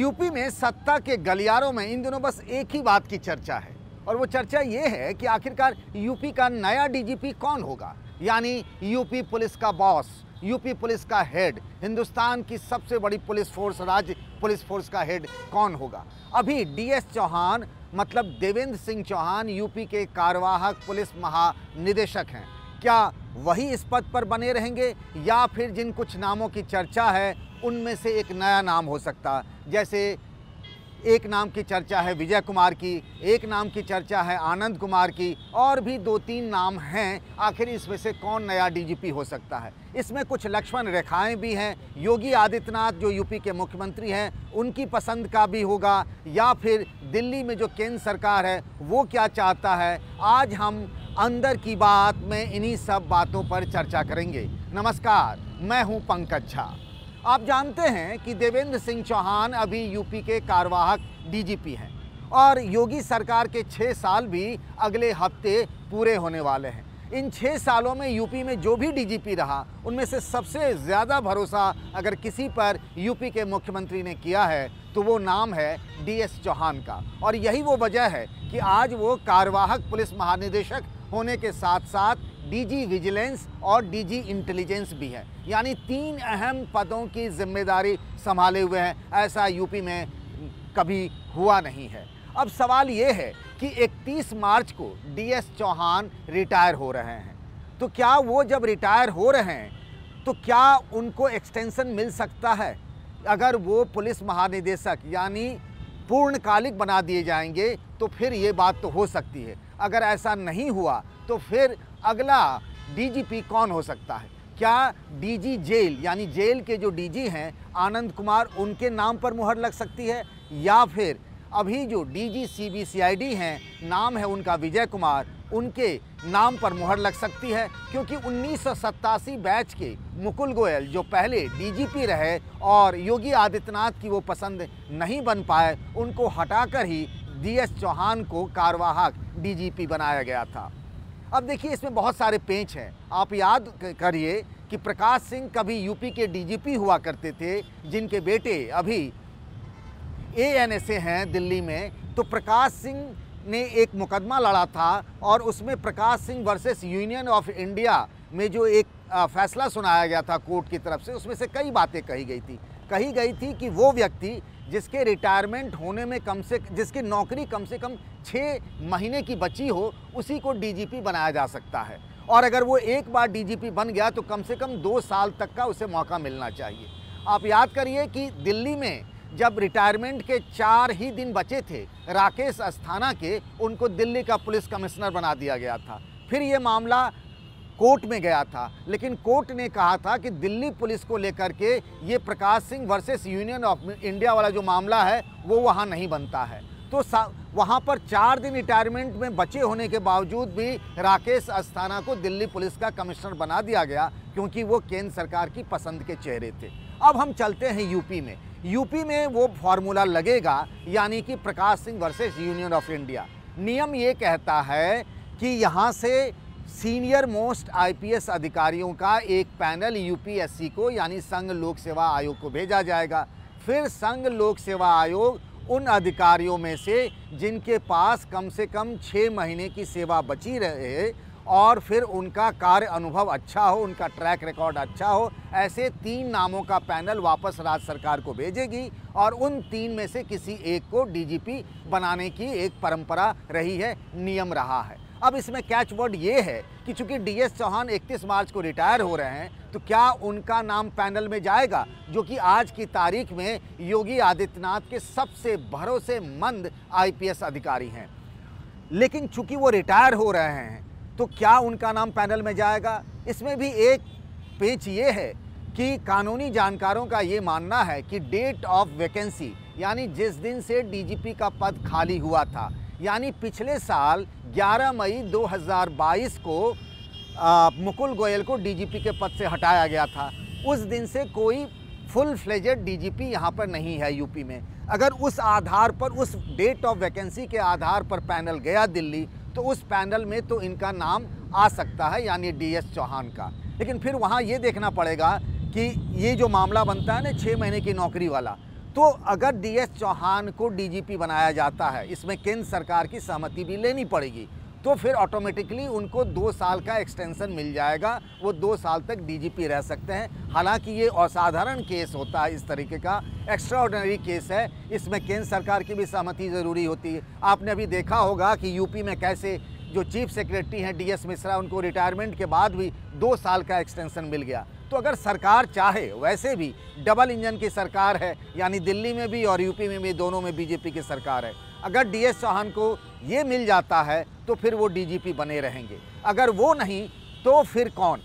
UP में सत्ता के गलियारों में इन दिनों बस एक ही बात की चर्चा है और वो चर्चा ये है कि आखिरकार यूपी का नया डीजीपी कौन होगा, यानी यूपी पुलिस का बॉस, यूपी पुलिस का हेड, हिंदुस्तान की सबसे बड़ी पुलिस फोर्स, राज्य पुलिस फोर्स का हेड कौन होगा। अभी डीएस चौहान मतलब देवेंद्र सिंह चौहान यूपी के कार्यवाहक पुलिस महानिदेशक हैं। क्या वही इस पद पर बने रहेंगे या फिर जिन कुछ नामों की चर्चा है उनमें से एक नया नाम हो सकता, जैसे एक नाम की चर्चा है विजय कुमार की, एक नाम की चर्चा है आनंद कुमार की, और भी 2-3 नाम हैं। आखिर इसमें से कौन नया डीजीपी हो सकता है? इसमें कुछ लक्ष्मण रेखाएं भी हैं। योगी आदित्यनाथ जो यूपी के मुख्यमंत्री हैं उनकी पसंद का भी होगा, या फिर दिल्ली में जो केंद्र सरकार है वो क्या चाहता है। आज हम अंदर की बात में इन्हीं सब बातों पर चर्चा करेंगे। नमस्कार, मैं हूं पंकज झा। आप जानते हैं कि देवेंद्र सिंह चौहान अभी यूपी के कार्यवाहक डीजीपी हैं और योगी सरकार के 6 साल भी अगले हफ्ते पूरे होने वाले हैं। इन 6 सालों में यूपी में जो भी डीजीपी रहा उनमें से सबसे ज़्यादा भरोसा अगर किसी पर यूपी के मुख्यमंत्री ने किया है तो वो नाम है डीएस चौहान का। और यही वो वजह है कि आज वो कार्यवाहक पुलिस महानिदेशक होने के साथ साथ डीजी विजिलेंस और डीजी इंटेलिजेंस भी है, यानी 3 अहम पदों की जिम्मेदारी संभाले हुए हैं। ऐसा यूपी में कभी हुआ नहीं है। अब सवाल ये है कि 31 मार्च को डीएस चौहान रिटायर हो रहे हैं, तो क्या वो जब रिटायर हो रहे हैं तो क्या उनको एक्सटेंशन मिल सकता है? अगर वो पुलिस महानिदेशक यानी पूर्णकालिक बना दिए जाएंगे तो फिर ये बात तो हो सकती है। अगर ऐसा नहीं हुआ तो फिर अगला डीजीपी कौन हो सकता है? क्या डीजी जेल यानी जेल के जो डीजी हैं आनंद कुमार, उनके नाम पर मुहर लग सकती है, या फिर अभी जो डीजी सीबीसीआईडी हैं, नाम है उनका विजय कुमार, उनके नाम पर मुहर लग सकती है? क्योंकि 1987 बैच के मुकुल गोयल जो पहले डीजीपी रहे और योगी आदित्यनाथ की वो पसंद नहीं बन पाए, उनको हटाकर ही डीएस चौहान को कार्यवाहक डीजीपी बनाया गया था। अब देखिए, इसमें बहुत सारे पेंच हैं। आप याद करिए कि प्रकाश सिंह कभी यूपी के डीजीपी हुआ करते थे, जिनके बेटे अभी एएनएसए हैं दिल्ली में। तो प्रकाश सिंह ने एक मुकदमा लड़ा था और उसमें Prakash Singh versus Union of India में जो एक फैसला सुनाया गया था कोर्ट की तरफ से, उसमें से कई बातें कही गई थी कि वो व्यक्ति जिसके रिटायरमेंट होने में जिसकी नौकरी कम से कम 6 महीने की बची हो, उसी को डीजीपी बनाया जा सकता है। और अगर वो एक बार डीजीपी बन गया तो कम से कम 2 साल तक का उसे मौका मिलना चाहिए। आप याद करिए कि दिल्ली में जब रिटायरमेंट के 4 ही दिन बचे थे राकेश अस्थाना के, उनको दिल्ली का पुलिस कमिश्नर बना दिया गया था। फिर ये मामला कोर्ट में गया था, लेकिन कोर्ट ने कहा था कि दिल्ली पुलिस को लेकर के ये Prakash Singh versus Union of India वाला जो मामला है वो वहाँ नहीं बनता है। तो वहाँ पर 4 दिन रिटायरमेंट में बचे होने के बावजूद भी राकेश अस्थाना को दिल्ली पुलिस का कमिश्नर बना दिया गया, क्योंकि वो केंद्र सरकार की पसंद के चेहरे थे। अब हम चलते हैं यूपी में। यूपी में वो फॉर्मूला लगेगा, यानी कि Prakash Singh versus Union of India. नियम ये कहता है कि यहाँ से सीनियर मोस्ट आईपीएस अधिकारियों का एक पैनल यूपीएससी को यानी संघ लोक सेवा आयोग को भेजा जाएगा। फिर संघ लोक सेवा आयोग उन अधिकारियों में से जिनके पास कम से कम 6 महीने की सेवा बची रहे और फिर उनका कार्य अनुभव अच्छा हो, उनका ट्रैक रिकॉर्ड अच्छा हो, ऐसे 3 नामों का पैनल वापस राज्य सरकार को भेजेगी और उन 3 में से किसी एक को डीजीपी बनाने की एक परंपरा रही है, नियम रहा है। अब इसमें कैच वर्ड ये है कि चूंकि डीएस चौहान 31 मार्च को रिटायर हो रहे हैं, तो क्या उनका नाम पैनल में जाएगा, जो कि आज की तारीख में योगी आदित्यनाथ के सबसे भरोसेमंद आईपीएस अधिकारी हैं। लेकिन चूंकि वो रिटायर हो रहे हैं तो क्या उनका नाम पैनल में जाएगा? इसमें भी एक पेच ये है कि कानूनी जानकारों का ये मानना है कि डेट ऑफ वैकेंसी यानी जिस दिन से डीजीपी का पद खाली हुआ था, यानी पिछले साल 11 मई 2022 को मुकुल गोयल को डीजीपी के पद से हटाया गया था। उस दिन से कोई फुल फ्लेजेड डीजीपी यहाँ पर नहीं है यूपी में। अगर उस आधार पर, उस डेट ऑफ वैकेंसी के आधार पर पैनल गया दिल्ली, तो उस पैनल में तो इनका नाम आ सकता है, यानी डीएस चौहान का। लेकिन फिर वहाँ ये देखना पड़ेगा कि ये जो मामला बनता है ना 6 महीने की नौकरी वाला, तो अगर डीएस चौहान को डीजीपी बनाया जाता है, इसमें केंद्र सरकार की सहमति भी लेनी पड़ेगी, तो फिर ऑटोमेटिकली उनको 2 साल का एक्सटेंशन मिल जाएगा, वो 2 साल तक डीजीपी रह सकते हैं। हालांकि ये असाधारण केस होता है, इस तरीके का एक्स्ट्राऑर्डिनरी केस है, इसमें केंद्र सरकार की भी सहमति ज़रूरी होती है। आपने अभी देखा होगा कि यूपी में कैसे जो चीफ सेक्रेटरी हैं डीएस मिश्रा, उनको रिटायरमेंट के बाद भी 2 साल का एक्सटेंशन मिल गया। तो अगर सरकार चाहे, वैसे भी डबल इंजन की सरकार है, यानी दिल्ली में भी और यूपी में भी, दोनों में बीजेपी की सरकार है। अगर डीएस चौहान को ये मिल जाता है तो फिर वो डीजीपी बने रहेंगे, अगर वो नहीं तो फिर कौन?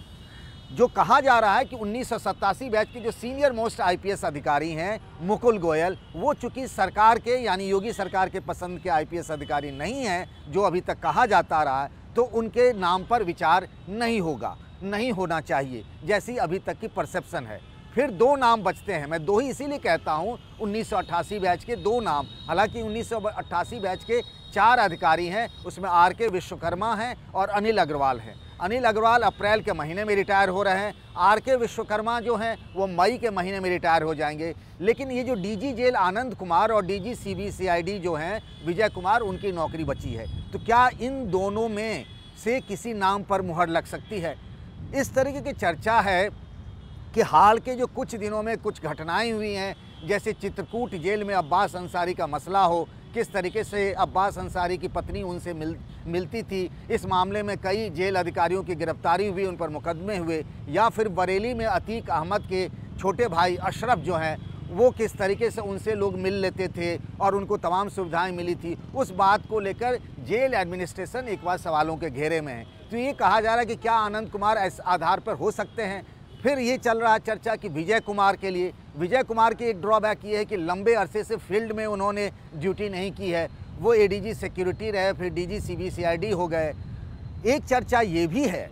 जो कहा जा रहा है कि 1987 बैच के जो सीनियर मोस्ट आईपीएस अधिकारी हैं मुकुल गोयल, वो चूंकि सरकार के यानी योगी सरकार के पसंद के आईपीएस अधिकारी नहीं हैं, जो अभी तक कहा जाता रहा है, तो उनके नाम पर विचार नहीं होगा, नहीं होना चाहिए, जैसी अभी तक की परसेप्शन है। फिर 2 नाम बचते हैं, मैं 2 ही इसीलिए कहता हूँ, 1988 बैच के 2 नाम। हालांकि 1988 बैच के 4 अधिकारी हैं, उसमें आर.के. विश्वकर्मा हैं और अनिल अग्रवाल हैं। अनिल अग्रवाल अप्रैल के महीने में रिटायर हो रहे हैं, आर.के. विश्वकर्मा जो हैं वो मई के महीने में रिटायर हो जाएंगे। लेकिन ये जो डीजी जेल आनंद कुमार और डीजी सीबीसीआईडी जो हैं विजय कुमार, उनकी नौकरी बची है। तो क्या इन दोनों में से किसी नाम पर मुहर लग सकती है? इस तरीके की चर्चा है कि हाल के जो कुछ दिनों में कुछ घटनाएं हुई हैं, जैसे चित्रकूट जेल में अब्बास अंसारी का मसला हो, किस तरीके से अब्बास अंसारी की पत्नी उनसे मिलती थी, इस मामले में कई जेल अधिकारियों की गिरफ्तारी हुई, उन पर मुकदमे हुए, या फिर बरेली में अतीक अहमद के छोटे भाई अशरफ जो हैं वो किस तरीके से उनसे लोग मिल लेते थे और उनको तमाम सुविधाएं मिली थी, उस बात को लेकर जेल एडमिनिस्ट्रेशन एक बार सवालों के घेरे में है। तो ये कहा जा रहा है कि क्या आनंद कुमार इस आधार पर हो सकते हैं। फिर ये चल रहा है चर्चा कि विजय कुमार के लिए, विजय कुमार की एक ड्रॉबैक ये है कि लंबे अरसे से फील्ड में उन्होंने ड्यूटी नहीं की है, वो एडीजी सिक्योरिटी रहे, फिर डीजी सीबीसीआईडी हो गए। एक चर्चा ये भी है,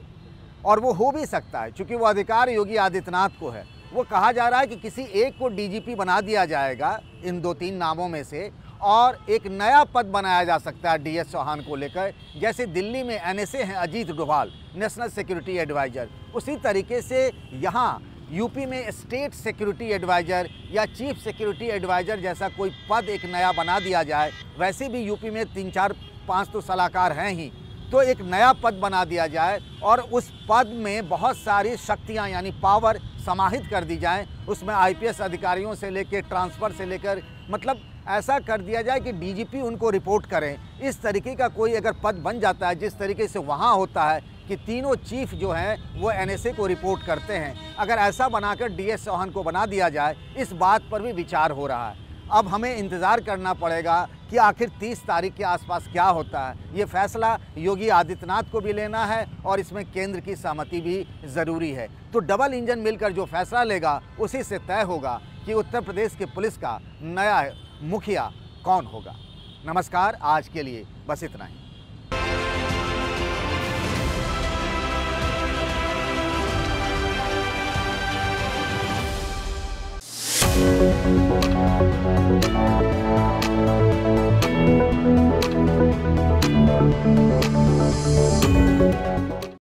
और वो हो भी सकता है, चूँकि वो अधिकार योगी आदित्यनाथ को है, वो कहा जा रहा है कि किसी एक को डीजीपी बना दिया जाएगा इन 2-3 नामों में से, और एक नया पद बनाया जा सकता है डीएस चौहान को लेकर। जैसे दिल्ली में एनएसए हैं Ajit Doval, national security adviser, उसी तरीके से यहाँ यूपी में स्टेट सिक्योरिटी एडवाइज़र या चीफ सिक्योरिटी एडवाइज़र जैसा कोई पद एक नया बना दिया जाए। वैसे भी यूपी में 3-4-5 तो सलाहकार हैं ही, तो एक नया पद बना दिया जाए और उस पद में बहुत सारी शक्तियां यानी पावर समाहित कर दी जाएं। उसमें आईपीएस अधिकारियों से लेकर ट्रांसफ़र से लेकर, मतलब ऐसा कर दिया जाए कि डीजीपी उनको रिपोर्ट करें। इस तरीके का कोई अगर पद बन जाता है, जिस तरीके से वहाँ होता है कि तीनों चीफ जो हैं वो एनएसए को रिपोर्ट करते हैं, अगर ऐसा बनाकर डीएस चौहान को बना दिया जाए, इस बात पर भी विचार हो रहा है। अब हमें इंतज़ार करना पड़ेगा कि आखिर 30 तारीख के आसपास क्या होता है। ये फैसला योगी आदित्यनाथ को भी लेना है और इसमें केंद्र की सहमति भी ज़रूरी है। तो डबल इंजन मिलकर जो फैसला लेगा उसी से तय होगा कि उत्तर प्रदेश की पुलिस का नया मुखिया कौन होगा। नमस्कार, आज के लिए बस इतना ही। Thank you.